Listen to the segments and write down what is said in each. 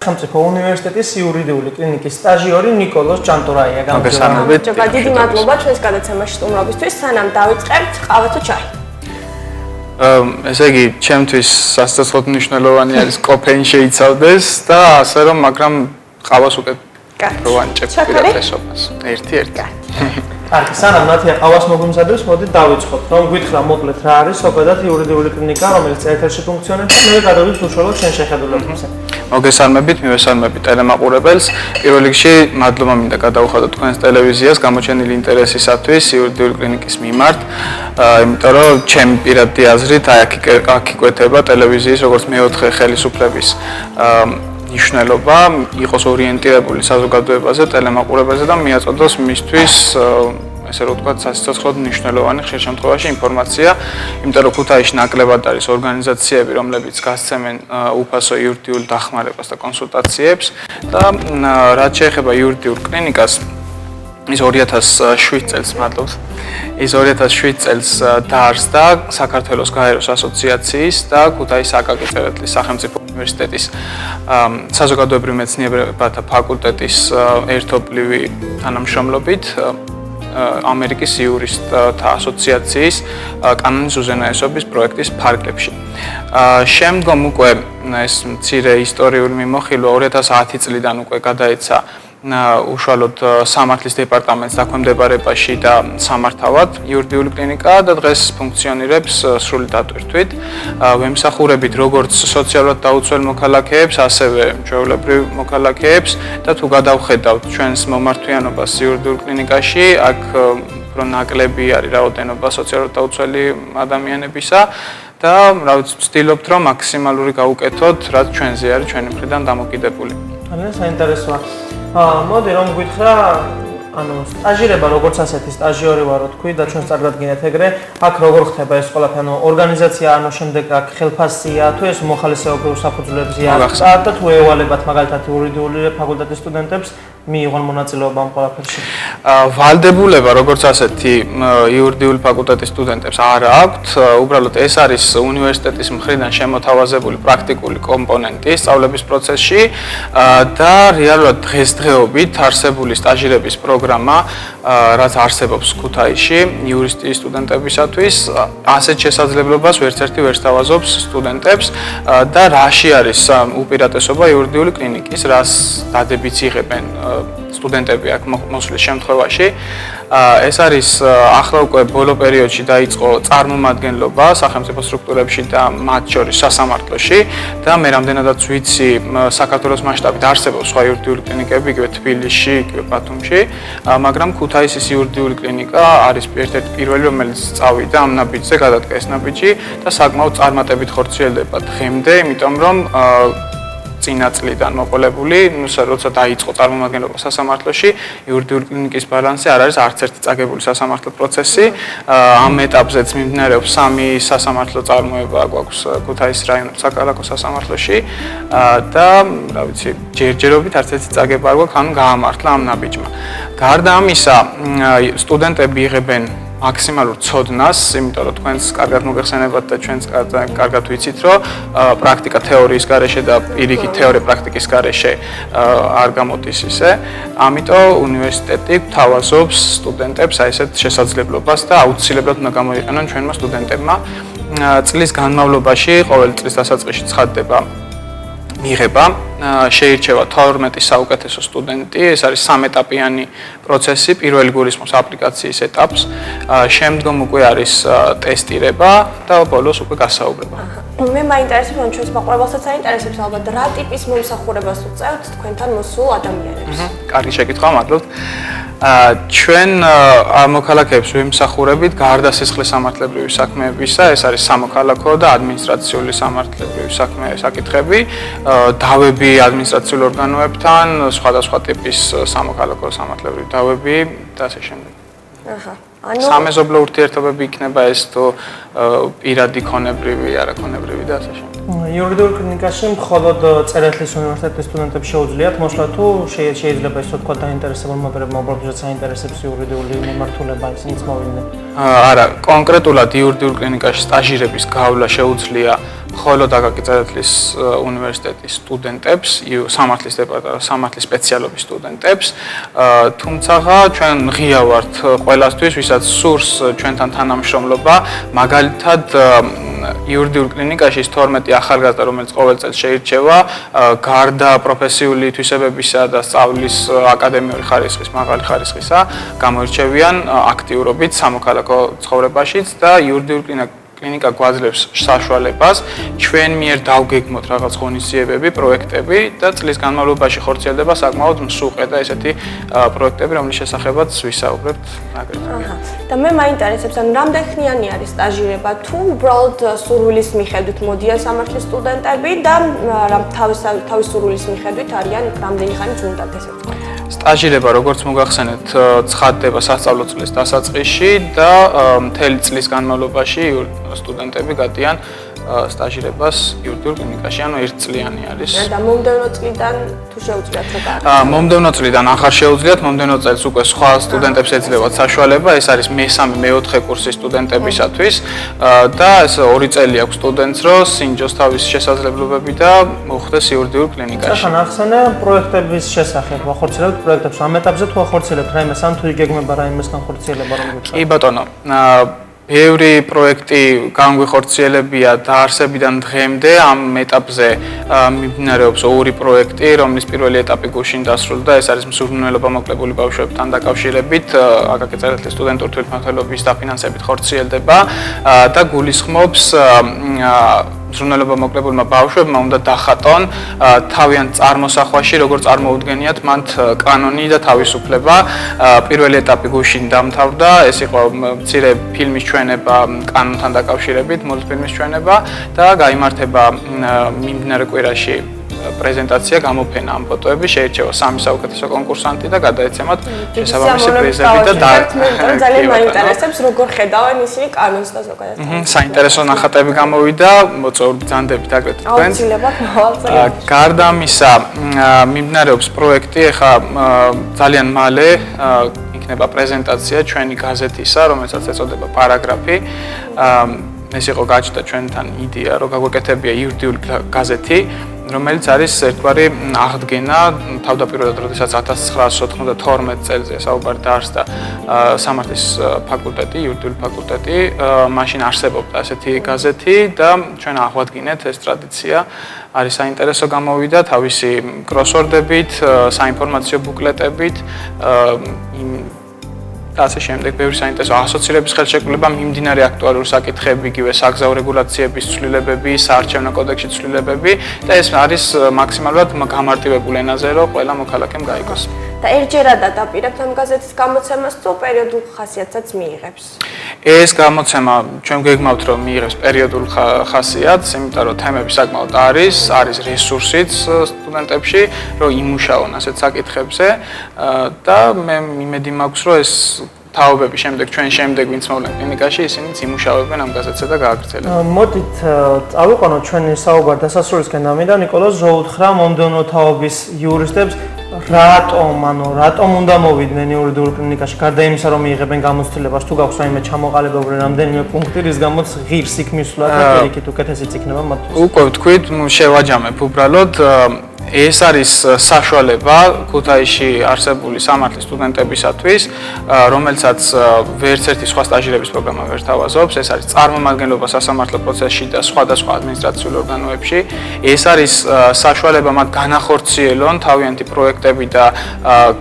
სახელმწიფო უნივერსიტეტის იურიდიული კლინიკის სტაჟიორი ნიკოლოზ ჭანტურაია. მოგესალმებით. დიდი მადლობა ჩვენს გადაცემაში სტუმრობისთვის. სანამ დავიწყებთ, ყავა თუ ჩაი? ესე იგი, ჩემთვის სასიცოცხლოდ მნიშვნელოვანი არის კოფეინი შეიცავდეს და ასე რომ, მაგრამ ყავას უკვე როვანჭებ პირადესობას. ერთი. კარგი, სანამ ნათია ყავას მოგვიმზადებს, მოდით დავიწყოთ, რომ გითხრა მოკლედ რა არის ზოგადად იურიდიული კლინიკა, რომელიც ეთერში ფუნქციონებს და მე გადავიდეთ უშუალოდ შენ შეხედულებებზე. მოგესალმებით, მივესალმებით ტელემაყურებელს. პირველ რიგში მადლობა მინდა გადაუხადოთ თქვენს ტელევიზიას გამოჩენილი ინტერესისათვის იურიდიული კლინიკის მიმართ, იმიტომ რომ ჩემი პირადი აზრით აქ იკვეთება ტელევიზიის როგორც მეოთხე ხელისუფლების ნიშნულობა იყოს ორიენტირებული საზოგადოებაზე, ტელემაყურებელზე და მიაწოდოს მისთვის ესე რომ ვთქვათ, სასიცოცხლოდ მნიშვნელოვანი ხშირ შემთხვევაში ინფორმაცია, იმიტომ რომ ქუთაისში ნაკლებად არის ორგანიზაციები, რომლებიც გასცემენ უფასო იურიდიულ დახმარებას და კონსულტაციებს და რაც შეეხება იურიდიულ კლინიკას, ის 2007 წელს, მადლობს. ის 2007 წელს დაარსდა საქართველოს გაეროს ასოციაციის და ქუთაისის აკაკი წერეთლის სახელმწიფო უნივერსიტეტის საზოგადოებრივ მეცნიერებათა ფაკულტეტის ერთობლივი თანამშრომლობით ამერიკის იურისტთა ასოციაციის კანონის უზენაესობის პროექტის ფარგლებში. შემდგომ უკვე ეს მცირე ისტორიული მიმოხილვა 2010 წლიდან უკვე გადაეცა უშუალოდ სამართლის დეპარტამენტს დაქვემდებარებაში და სამართავად იურიდიული კლინიკა და დღეს ფუნქციონირებს სრული დატვირთვით. ვემსახურებით როგორც სოციალურად დაუცველ მოქალაქეებს, ასევე ჩვეულებრივ მოქალაქეებს და თუ გადავხედავთ ჩვენს მომართვიანობას იურიდიულ კლინიკაში, აქ უფრო ნაკლები არის რაოდენობა სოციალურად დაუცველი ადამიანებისა და რა ვიცი, ვცდილობთ რომ მაქსიმალური გავუკეთოთ, რაც ჩვენზე არის ჩვენი მხრიდან დამოკიდებული. ძალიან საინტერესოა. მოდი რომ გითხრა, სტაჟირება როგორც ასეთი სტაჟიორი ვარო თქვი და ჩვენს წარგადგინეთ ეგრე, აქ როგორ ხდება ეს ყველაფერი, ორგანიზაცია, შემდეგ აქ ხელფასია, თუ ეს მოხალისეობრივ საფუძვლებზე არის და თუ ევალებათ მაგალითად იურიდიული ფაკულტეტის სტუდენტებს მიიღონ მონაწილეობა ამ ყველაფერში. ვალდებულება როგორც ასეთი იურიდიული ფაკულტეტის სტუდენტებს არ აქვთ, უბრალოდ ეს არის უნივერსიტეტის მხრიდან შემოთავაზებული პრაქტიკული კომპონენტი სწავლების პროცესში და რეალურად დღესდღეობით არსებული სტაჟირების პროგრამა, რაც არსებობს ქუთაისში იურისტიის სტუდენტებისათვის, ასეთ შესაძლებლობას ვერცერთი ვერ სთავაზობს სტუდენტებს და რაში არის უპირატესობა იურიდიული კლინიკის, რას დადებითს იღებენ სტუდენტები აქ მოსვლის შემთხვევაში. ეს არის ახლა უკვე ბოლო პერიოდში დაიწყო წარმომადგენლობა სახელმწიფო სტრუქტურებში და მათ შორის სასამართლოში და მე რამდენადაც ვიცი, საქართველოს მასშტაბით არსებობს სხვა იურიდიული კლინიკები, იგივე თბილისში, იგივე ბათუმში, მაგრამ ქუთაისის იურიდიული კლინიკა არის ერთ-ერთი პირველი, რომელიც წავიდა ამ ნაბიჯზე, გადადგა ეს ნაბიჯი და საკმაოდ წარმატებით ხორციელდება დღემდე, იმიტომ რომ წინა წლიდან მოყოლებული, როცა დაიწყო წარმომადგენლობა სასამართლოში, იურიდიული კლინიკის ბალანსი არ არის არც ერთი წაგებული სასამართლო პროცესი. ამ ეტაპზეც მიმდინარეობს 3 სასამართლო წარმოება გვაქვს ქუთაისის რაიონულ საქალაქო სასამართლოში და რა ვიცი, ჯერჯერობით არც ერთი წაგება არ გვაქვს, ანუ გაამართლა ამ ნაბიჯმა. გარდა ამისა, სტუდენტები იღებენ მაქსიმალურ ცოდნას, იმიტომ რომ თქვენს კარგად მოგეხსენებათ და ჩვენს კარგად ვიცით, რომ პრაქტიკა თეორიის გარეშე და პირიქით თეორია პრაქტიკის გარეშე არ გამოდის ისე. ამიტომ უნივერსიტეტი გვთავაზობს სტუდენტებს აი ესეთ შესაძლებლობას და აუცილებლად უნდა გამოიყენონ ჩვენმა სტუდენტებმა. წლის განმავლობაში, ყოველი წლის დასაწყისში ცხადდება მიღება, შეირჩევა 12 საუკეთესო სტუდენტი, ეს არის 3 ეტაპიანი პროცესი, პირველი გულისხმობს აპლიკაციის ეტაპს, შემდგომ უკვე არის ტესტირება და ბოლოს უკვე გასაუბრება. მე მაინტერესებს, რომ ჩვენს მაყურებელსაც აინტერესებს ალბათ რა ტიპის მომსახურებას უწევთ თქვენთან მოსულ ადამიანებს. კარგი შეკითხვა, მადლობთ. ჩვენ მოქალაქეებს ვიმსახურებით გარდა სისხლის სამართლებრივი საქმეებისა, ეს არის სამოქალაქო და ადმინისტრაციული სამართლებრივი საკითხები, დავები ადმინისტრაციულ ორგანოებთან, სხვადასხვა ტიპის სამოქალაქო სამართლებრივი დავები და ასე შემდეგ. სამეზობლო ურთიერთობები იქნება ეს თუ პირადი ქონებრივი, არაქონებრივი და ასე შემდეგ. იურიდიულ კლინიკაში მხოლოდ წერეთლის უნივერსიტეტის სტუდენტებს შეუძლიათ მოსვლა თუ შეიძლება ისე თქვა დაინტერესებულ მომხრეებმა უბრალოდ საინტერესებს იურიდიული მიმართულება ისინიც მოვიდნენ? არა, კონკრეტულად იურიდიულ კლინიკაში სტაჟირების გავლა შეუძლია ხოლო დაკაკი წერეთლის უნივერსიტეტის სტუდენტებს, სამართლის სპეციალობის სტუდენტებს, თუმცა ჩვენ ღია ვართ ყველასთვის, ვისაც სურს ჩვენთან თანამშრომლობა, მაგალითად იურიდიულ კლინიკაში 12 ახალგაზრდა, რომელიც ყოველ წელს შეირჩევა, გარდა პროფესიული თვისებებისა და სწავლის აკადემიური ხარისხის, მაღალი ხარისხისა, გამოირჩევიან აქტიურობით სამოქალაქო ცხოვრებაშიც და იურიდიულ კლინიკა გვაძლევს საშუალებას ჩვენ მიერ დავგეგმოთ რაღაც ღონისძიებები, პროექტები და წლის განმავლობაში ხორციელდება საკმაოდ მსუყე და ესეთი პროექტები, რომლის შესახებაც ვისაუბრებთ აგრეთვე. და მე მაინტერესებს, ანუ რამდენხნიანი არის სტაჟირება, თუ უბრალოდ სურვილის მიხედვით მოდიან სამართლის სტუდენტები და თავის სურვილის მიხედვით არიან რამდენი ხანით უნდათ ესე ვთქვათ. სტაჟირება, როგორც მოგახსენეთ, ცხადდება სასწავლო წლის დასაწყისში და მთელი წლის განმავლობაში სტუდენტები გადიან სტაჟირებას იურიდიულ კლინიკაში, ანუ ერთწლიანი არის. და მომდევნო წლიდან თუ შეუძლიათ რა გააკეთოთ? მომდევნო წლიდან ახლა შეუძლიათ, მომდევნო წელს უკვე სხვა სტუდენტებს ეძლევათ საშუალება, ეს არის მესამე, მეოთხე კურსის სტუდენტებისათვის და ეს 2 წელი აქვს სტუდენტს, რომ სინჯოს თავის შესაძლებლობები და მოხვდეს იურიდიულ კლინიკაში. ახლა ახსენე პროექტების შესახებ, ახორციელებთ პროექტებს, ამ ეტაპზე თუ ახორციელებთ რაიმეს, ან თუ იგეგმება რაიმესთან ხორციელება რომ გითხრათ? კი ბატონო, ბევრი პროექტი განგვიხორციელებია დაარსებიდან დღემდე. ამ ეტაპზე მიმდინარეობს 2 პროექტი, რომლის პირველი ეტაპი გუშინ დასრულდა. ეს არის მსურნელობა მოკლებული ბავშვებთან დაკავშირებით, აკაკი წერეთლის სტუდენტური თვითმმართველობის დაფინანსებით ხორციელდება და გულისხმობს მსურნელობა მოკლებულმა ბავშვებმა უნდა დახატონ თავიანთ წარმოსახვაში, როგორ წარმოუდგენიათ მანდ კანონი და თავისუფლება. პირველი ეტაპი გუშინ დამთავრდა, ეს იყო მცირე ფილმის ჩვენება კანონთან დაკავშირებით, მულტფილმის ჩვენება და გაიმართება მიმდინარე კვირაში პრეზენტაცია, გამოფენა ამ ფოტოები, შეირჩევა 3 საუკეთესო კონკურსანტი და გადაეცემათ შესაბამისი პრიზები და ძალიან მაინტერესებს, როგორ ხედავენ ისინი კანონს და ზოგადად. საინტერესო ნახატები გამოვიდა, მოწვეული ბრძანდებით აგრეთვე თქვენ. აუცილებლად მოვალწრებთ. გარდა ამისა, მიმდინარეობს პროექტი, ეხა ძალიან მალე იქნება პრეზენტაცია ჩვენი გაზეთისა, რომელსაც ეწოდება პარაგრაფი. ეს იყო გაჩნდა ჩვენთან იდეა, რომ გაგვეკეთებია იურიდიული გაზეთი, რომელიც არის ერთგვარი აღდგენა თავდაპირველად, როდესაც 1992 წელს საუბარი დაარსდა სამართლის ფაკულტეტი, იურიდიული ფაკულტეტი, მაშინ არსებობდა ასეთი გაზეთი და ჩვენ აღვადგინეთ ეს ტრადიცია. არის საინტერესო გამოვიდა თავისი კროსვორდებით, საინფორმაციო ბუკლეტებით, და ასე შემდეგ, ბევრი საინტერესო ასოცირების ხელშეკრულება, მიმდინარე აქტუალური საკითხები, იგივე საგზაო რეგულაციების ცვლილებები, საარჩევნო კოდექსის ცვლილებები და ეს არის მაქსიმალურად გამარტივებულ ენაზე, რომ ყველა მოქალაქემ გაიგოს. და ერთჯერად ადაპირებთ ამ გაზეთის გამოცემას თუ პერიოდულ ხასიათსაც მიიღებს? ეს გამოცემა ჩვენ გეგმავთ, რომ მიიღებს პერიოდულ ხასიათს, იმიტომ რომ თემები საკმაოდ არის რესურსიც სტუდენტებში, რომ იმუშაონ ასეთ საკითხებზე და მე იმედი მაქვს, რომ ეს თაობები ჩვენ შემდეგ ვინც მოვლენ კლინიკაში, ისინიც იმუშავებენ ამ გაზეთზე და გააგრძელებენ. მოდით წავიყვანოთ ჩვენი საუბარი დასასრულისკენ და მინდა ნიკოლოზ რო უთხრა მომდევნო თაობის იურისტებს რატომ უნდა მოვიდნენ იურიდიულ კლინიკაში, გარდა იმისა, რომ მიიღებენ გამოცდილებას, თუ გაქვს რაიმე ჩამოყალიბებული რამდენიმე პუნქტი, რის გამოც ღირს იქ მისვლა და პირიქით უკეთესიც იქნება მათთვის. უკვე ვთქვით, შევაჯამებ უბრალოდ ეს არის საშუალება ქუთაისში არსებული სამართლის სტუდენტებისათვის, რომელსაც ვერც ერთი სხვა სტაჟირების პროგრამა ვერ თავაზობს. ეს არის წარმომადგენლობა სასამართლო პროცესში და სხვადასხვა ადმინისტრაციულ ორგანოებში. ეს არის საშუალება მათ განახორციელონ თავიანთი პროექტები და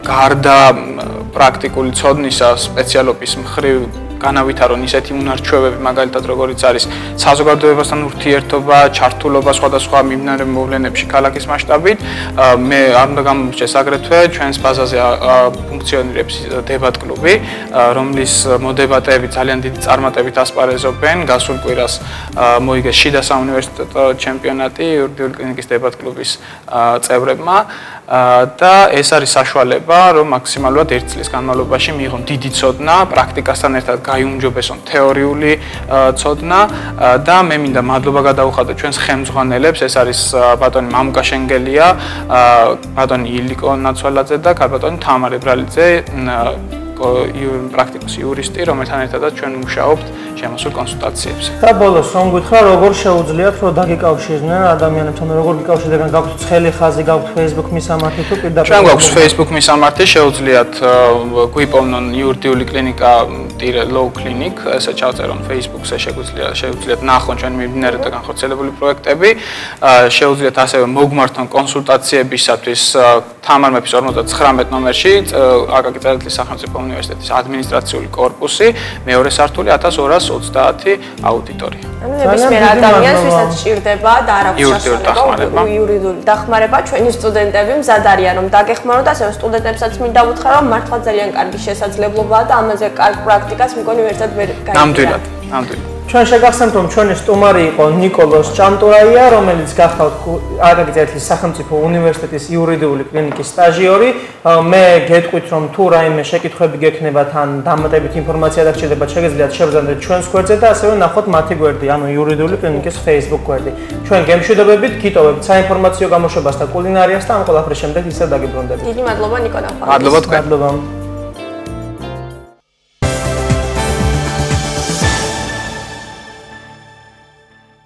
გარდა პრაქტიკული ცოდნისა სპეციალობის მხრივ განავითარონ ისეთი უნარჩვევები, მაგალითად როგორიც არის საზოგადოებასთან ურთიერთობა, ჩართულობა სხვადასხვა მიმდინარე მოვლენებში ქალაქის მასშტაბით. მე არ უნდა გამომიჩნდეს აგრეთვე ჩვენს ბაზაზე ფუნქციონირებს დებატ კლუბი, რომლის მოდებატეები ძალიან დიდი წარმატებით ასპარეზობენ. გასულ კვირას მოიგეს შიდა საუნივერსიტეტო ჩემპიონატი იურიდიული კლინიკის დებატ კლუბის წევრებმა. და ეს არის საშუალება, რომ მაქსიმალურად 1 წლის განმავლობაში მიიღონ დიდი ცოდნა, პრაქტიკასთან ერთად გაიუმჯობესონ თეორიული ცოდნა და მე მინდა მადლობა გადაუხადო ჩვენს ხელმძღვანელებს, ეს არის ბატონი მამუკა შენგელია, ბატონი ილიკო ნაცვალაძე და ბატონი თამარ ებრალიძე, პრაქტიკოსი იურისტი, რომელთან ერთადაც ჩვენ მუშაობთ შემოსულ კონსულტაციებზე. და ბოლოს რომ გითხრა, როგორ შეუძლიათ რომ დაგიკავშირდნენ ადამიანებთან, როგორ გიკავშირდნენ, გაქვთ ცხელი ხაზი, გაქვთ Facebook მისამართი თუ პირდაპირ? ჩვენ გვაქვს Facebook მისამართი, შეუძლიათ გვიპოვნონ იურიდიული კლინიკა Low Clinic, ესე ჩავწერონ Facebook-ზე, შეუძლიათ ნახონ ჩვენ მიმდინარე და განხორციელებული პროექტები, შეუძლიათ ასევე მოგმართონ კონსულტაციებისათვის თამარ მეფის 59 ნომერში, აკაკი წერეთლის სახელმწიფო უნივერსიტეტის ადმინისტრაციული კორპუსი, მეორე სართული 1230 აუდიტორია. ანუ ნებისმიერ ადამიანს, ვისაც სჭირდება და არ აქვს საშუალება იურიდიული დახმარება, ჩვენი სტუდენტები მზად არიან რომ დაგეხმაროთ, ასევე სტუდენტებსაც მინდა უთხრა რომ მართლა ძალიან კარგი შესაძლებლობაა და ამაზე კარგ პრაქტიკას მგონი ვერცად ვერ გაიგებთ. ნამდვილად. ჩვენ შეგახსენებთ რომ ჩვენი სტუმარი იყო ნიკოლოზ ჭანტურაია, რომელიც გახლავთ აკაკი წერეთლის სახელმწიფო უნივერსიტეტის იურიდიული კლინიკის სტაჟიორი. მე გეტყვით რომ თუ რაიმე შეკითხვები გექნებათ ან დამატებით ინფორმაცია დაგჭირდებათ, შეგიძლიათ შევზანდეთ ჩვენს გვერდზე და ასევე ნახოთ მათი გვერდი, ანუ იურიდიული კლინიკის Facebook გვერდი. ჩვენ გემშვიდობებით, გიტოვებთ საინფორმაციო გამოშვებას და კულინარიას და ამ ყველაფრის შემდეგ ისევ დაგიბრუნდებით. დიდი მადლობა ნიკო ნახვა. მადლობა თქვენ. მადლობა.